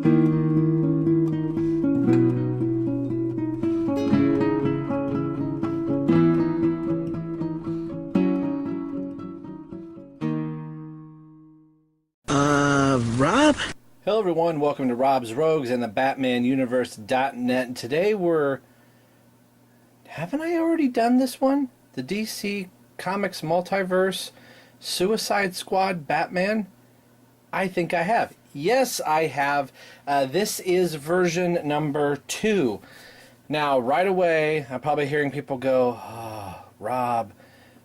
Rob? Hello everyone, welcome to Rob's Rogues and the Batman Universe.net. Today haven't I already done this one? The DC Comics Multiverse Suicide Squad Batman? I think I have. Yes, I have. This is version number 2. Now, right away, I'm probably hearing people go, "Oh, Rob,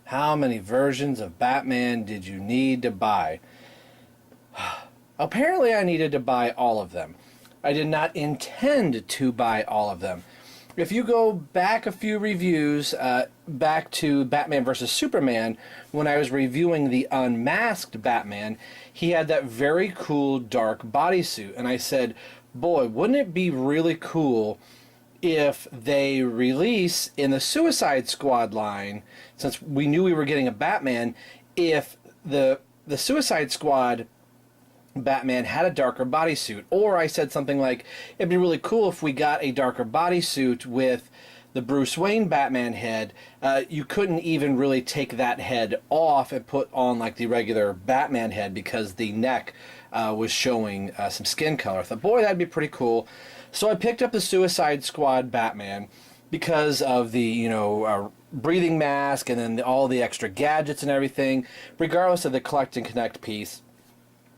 how many versions of Batman did you need to buy?" Apparently I needed to buy all of them. I did not intend to buy all of them. If you go back a few reviews, back to Batman vs. Superman, when I was reviewing the unmasked Batman, he had that very cool dark bodysuit. And I said, boy, wouldn't it be really cool if they release in the Suicide Squad line, since we knew we were getting a Batman, if the Suicide Squad Batman had a darker bodysuit. Or I said something like, it'd be really cool if we got a darker bodysuit with the Bruce Wayne Batman head. You couldn't even really take that head off and put on like the regular Batman head because the neck was showing some skin color. I thought, boy, that'd be pretty cool. So I picked up the Suicide Squad Batman because of the, breathing mask and then all the extra gadgets and everything, regardless of the collect and connect piece.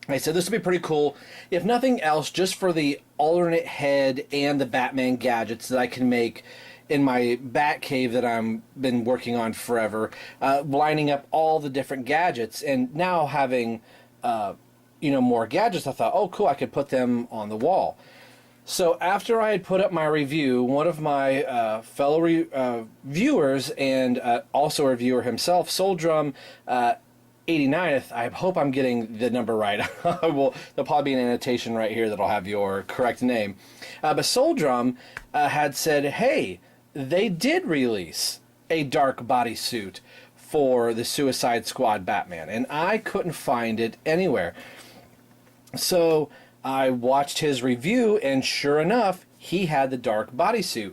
I said this would be pretty cool, if nothing else, just for the alternate head and the Batman gadgets that I can make in my Batcave that I've been working on forever, lining up all the different gadgets, and now having more gadgets. I thought, oh cool, I could put them on the wall. So after I had put up my review, one of my fellow viewers and also a reviewer himself, Soldrum 89th, I hope I'm getting the number right. There'll probably be an annotation right here that'll have your correct name. But Soldrum had said, hey, they did release a dark bodysuit for the Suicide Squad Batman, and I couldn't find it anywhere. So I watched his review, and sure enough, he had the dark bodysuit.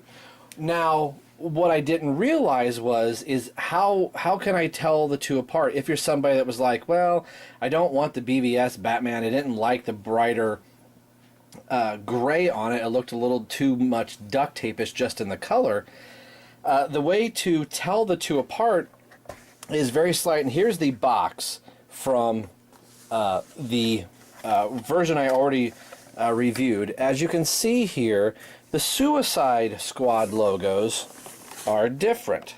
Now, what I didn't realize is how can I tell the two apart? If you're somebody that was like, well, I don't want the BVS Batman, I didn't like the brighter gray on it, it looked a little too much duct tape-ish just in the color. The way to tell the two apart is very slight, and here's the box from the version I already reviewed. As you can see here, the Suicide Squad logos are different.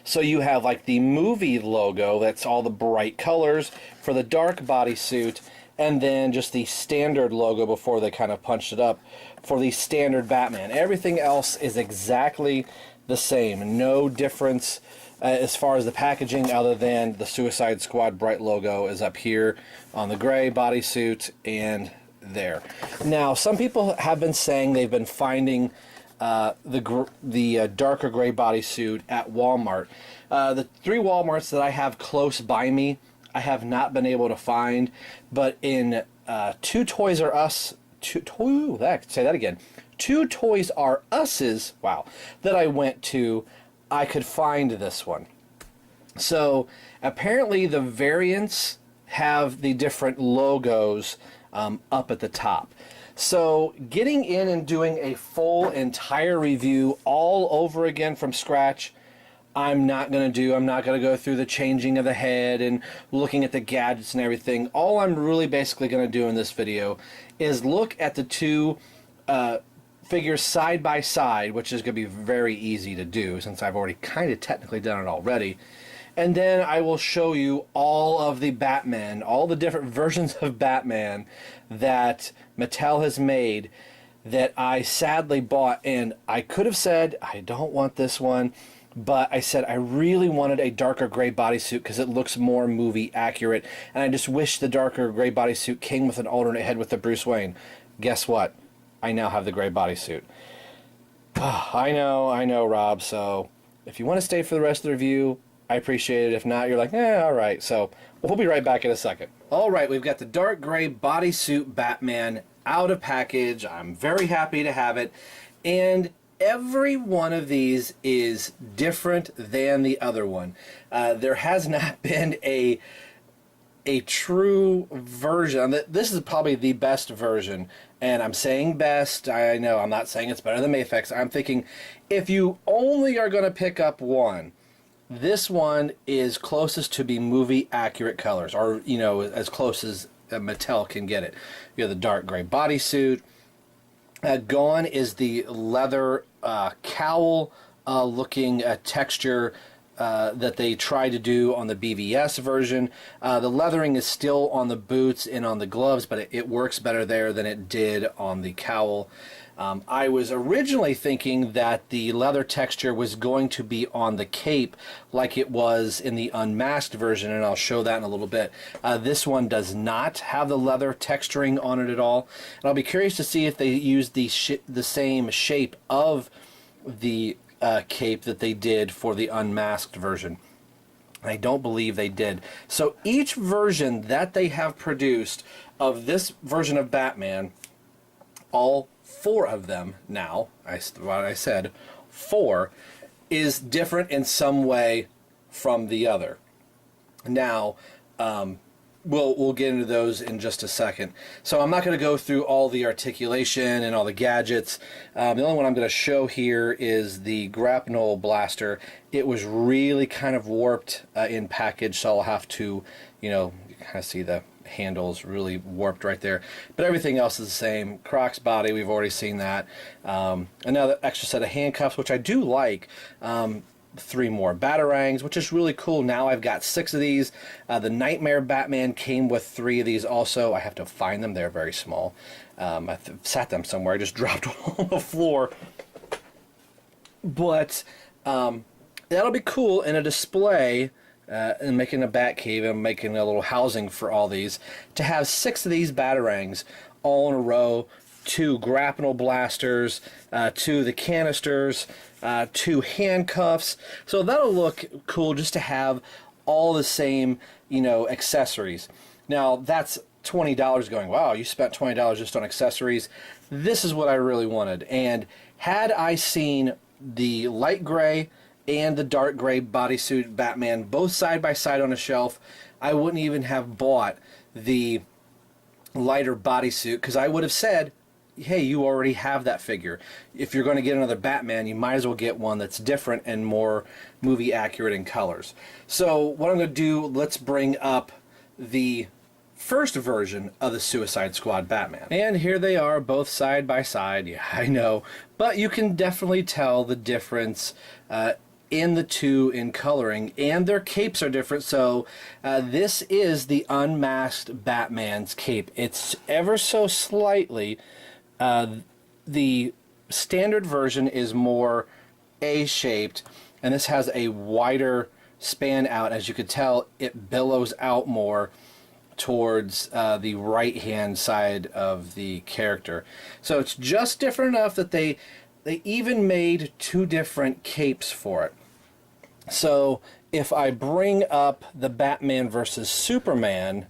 So you have like the movie logo, that's all the bright colors for the dark bodysuit, and then just the standard logo before they kind of punched it up for the standard Batman. Everything else is exactly the same. No difference as far as the packaging, other than the Suicide Squad bright logo is up here on the gray bodysuit and there. Now, some people have been saying they've been finding the darker gray bodysuit at Walmart. The 3 Walmarts that I have close by me, I have not been able to find, but in 2 Toys R Us, 2 Toys R Us's, wow, that I went to, I could find this one. So apparently the variants have the different logos up at the top. So getting in and doing a full entire review all over again from scratch, I'm not going to do. I'm not going to go through the changing of the head and looking at the gadgets and everything. All I'm really basically going to do in this video is look at the two figures side by side, which is going to be very easy to do since I've already kind of technically done it already. And then I will show you all of the Batman, all the different versions of Batman that Mattel has made that I sadly bought. And I could have said, I don't want this one, but I said I really wanted a darker gray bodysuit because it looks more movie accurate. And I just wish the darker gray bodysuit came with an alternate head with the Bruce Wayne. Guess what? I now have the gray bodysuit. I know, Rob. So if you want to stay for the rest of the review, I appreciate it. If not, you're like, alright. So we'll be right back in a second. Alright, we've got the dark gray bodysuit Batman out of package. I'm very happy to have it. And every one of these is different than the other one. There has not been a true version. This is probably the best version. And I'm saying best. I know I'm not saying it's better than Mafex. I'm thinking if you only are going to pick up one, this one is closest to be movie accurate colors, or, you know, as close as Mattel can get it. You have the dark gray bodysuit. Gone is the leather cowl looking texture that they tried to do on the BVS version. The leathering is still on the boots and on the gloves, but it works better there than it did on the cowl. I was originally thinking that the leather texture was going to be on the cape like it was in the unmasked version, and I'll show that in a little bit. This one does not have the leather texturing on it at all, and I'll be curious to see if they use the same shape of the cape that they did for the unmasked version. I don't believe they did. So each version that they have produced of this version of Batman, all four of them now, what I said, four, is different in some way from the other. Now, we'll get into those in just a second. So I'm not going to go through all the articulation and all the gadgets. The only one I'm going to show here is the grapnel blaster. It was really kind of warped in package, so I'll have to, you know, kind of see the handles really warped right there, but everything else is the same. Croc's body, we've already seen that. Another extra set of handcuffs, which I do like. 3 more batarangs, which is really cool. Now I've got 6 of these. The Nightmare Batman came with 3 of these also. I have to find them. They're very small. I sat them somewhere. I just dropped them on the floor. But that'll be cool in a display. And making a bat cave and making a little housing for all these, to have 6 of these batarangs all in a row, 2 grapnel blasters, 2 the canisters, 2 handcuffs. So that'll look cool just to have all the same, you know, accessories. Now that's $20 going, wow, you spent $20 just on accessories. This is what I really wanted. And had I seen the light gray and the dark gray bodysuit Batman both side by side on a shelf, I wouldn't even have bought the lighter bodysuit, because I would have said, hey, you already have that figure. If you're going to get another Batman, you might as well get one that's different and more movie accurate in colors. So what I'm going to do, let's bring up the first version of the Suicide Squad Batman. And here they are, both side by side. Yeah, I know. But you can definitely tell the difference in the two in coloring, and their capes are different. So this is the unmasked Batman's cape. It's ever so slightly, the standard version is more A-shaped, and this has a wider span out. As you could tell, it billows out more towards the right hand side of the character. So it's just different enough that they even made 2 different capes for it. So if I bring up the Batman versus Superman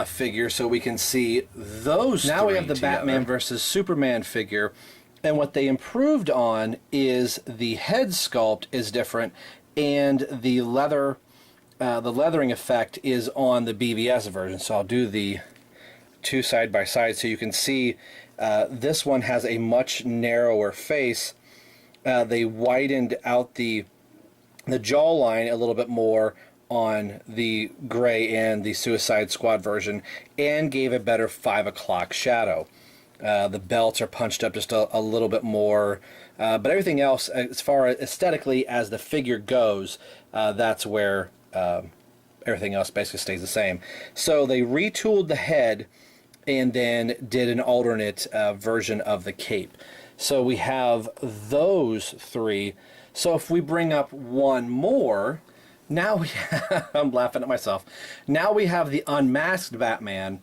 figure so we can see those now we have the together. Batman versus Superman figure, and what they improved on is the head sculpt is different, and the leathering effect is on the BVS version. So I'll do the 2 side by side so you can see this one has a much narrower face. They widened out the jawline a little bit more on the gray and the Suicide Squad version, and gave a better 5 o'clock shadow. The belts are punched up just a little bit more, but everything else, as far as aesthetically as the figure goes, that's where everything else basically stays the same. So they retooled the head and then did an alternate version of the cape. So we have those 3. So if we bring up one more, now we have, I'm laughing at myself. Now we have the unmasked Batman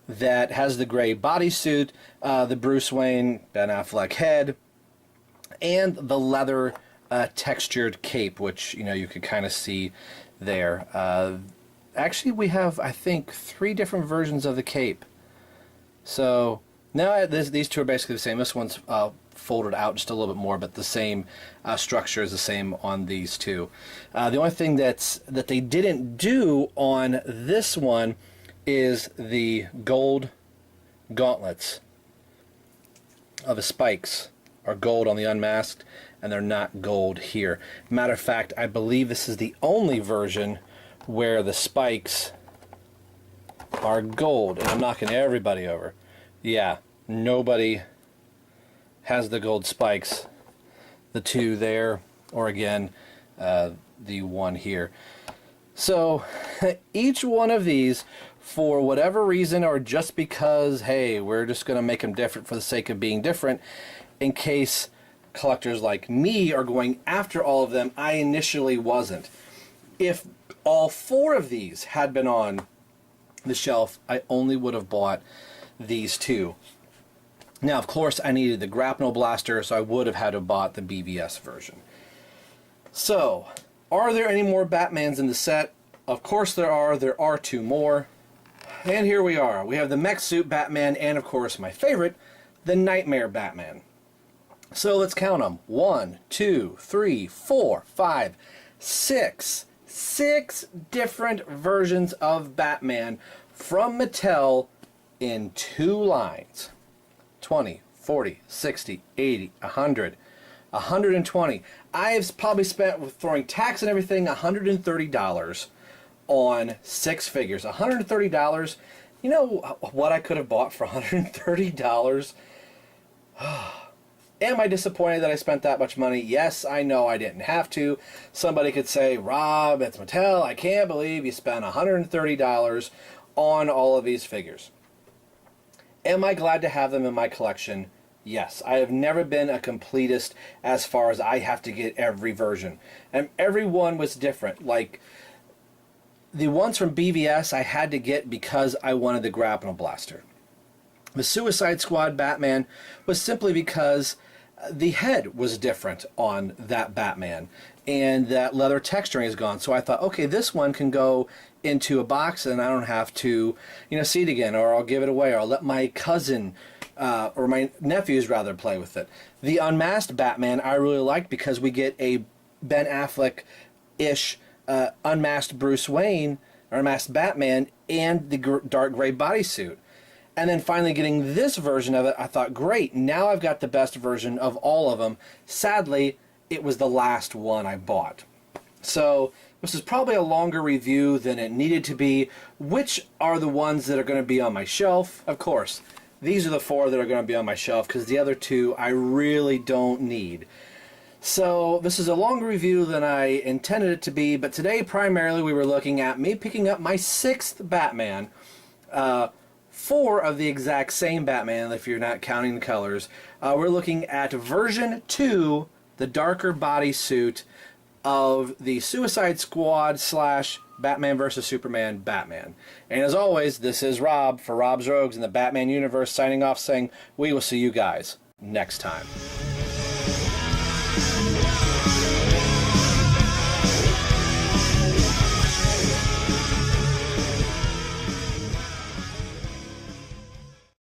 that has the gray bodysuit, the Bruce Wayne, Ben Affleck head, and the leather textured cape, which, you know, you could kind of see there. Actually, we have, I think, 3 different versions of the cape. So No, these two are basically the same. This one's folded out just a little bit more, but the same structure is the same on these two. The only thing that they didn't do on this one is the gold gauntlets of the spikes are gold on the unmasked, and they're not gold here. Matter of fact, I believe this is the only version where the spikes are gold, and I'm knocking everybody over. Yeah, nobody has the gold spikes. The two there, or again, the one here. So each one of these, for whatever reason, or just because, hey, we're just going to make them different for the sake of being different, in case collectors like me are going after all of them, I initially wasn't. If all four of these had been on the shelf, I only would have bought these two. Now, of course, I needed the grapnel blaster, so I would have had to have bought the BVS version. So, are there any more Batmans in the set? Of course there are. There are two more. And here we are. We have the mech suit Batman and, of course, my favorite, the Nightmare Batman. So let's count them. 1, 2, 3, 4, 5, 6. 6 different versions of Batman from Mattel in 2 lines. 20, 40, 60, 80, 100, 120. I have probably spent, with throwing tax and everything, $130 on 6 figures. $130. You know what I could have bought for $130? Am I disappointed that I spent that much money? Yes, I know I didn't have to. Somebody could say, Rob, it's Mattel. I can't believe you spent $130 on all of these figures. Am I glad to have them in my collection? Yes. I have never been a completist as far as I have to get every version. And every one was different. Like, the ones from BVS I had to get because I wanted the grapnel blaster. The Suicide Squad Batman was simply because the head was different on that Batman, and that leather texturing is gone. So I thought, okay, this one can go into a box and I don't have to, see it again, or I'll give it away, or I'll let my cousin, or my nephews rather, play with it. The unmasked Batman I really liked because we get a Ben Affleck-ish unmasked Bruce Wayne, or unmasked Batman, and the dark gray bodysuit. And then finally getting this version of it, I thought, great, now I've got the best version of all of them. Sadly, it was the last one I bought. So this is probably a longer review than it needed to be. Which are the ones that are going to be on my shelf? Of course, these are the 4 that are going to be on my shelf, because the other 2 I really don't need. So this is a longer review than I intended it to be, but today primarily we were looking at me picking up my 6th Batman. 4 of the exact same Batman, if you're not counting the colors. We're looking at version 2, the darker bodysuit of the Suicide Squad / Batman vs. Superman Batman. And as always, this is Rob for Rob's Rogues in the Batman universe, signing off saying we will see you guys next time.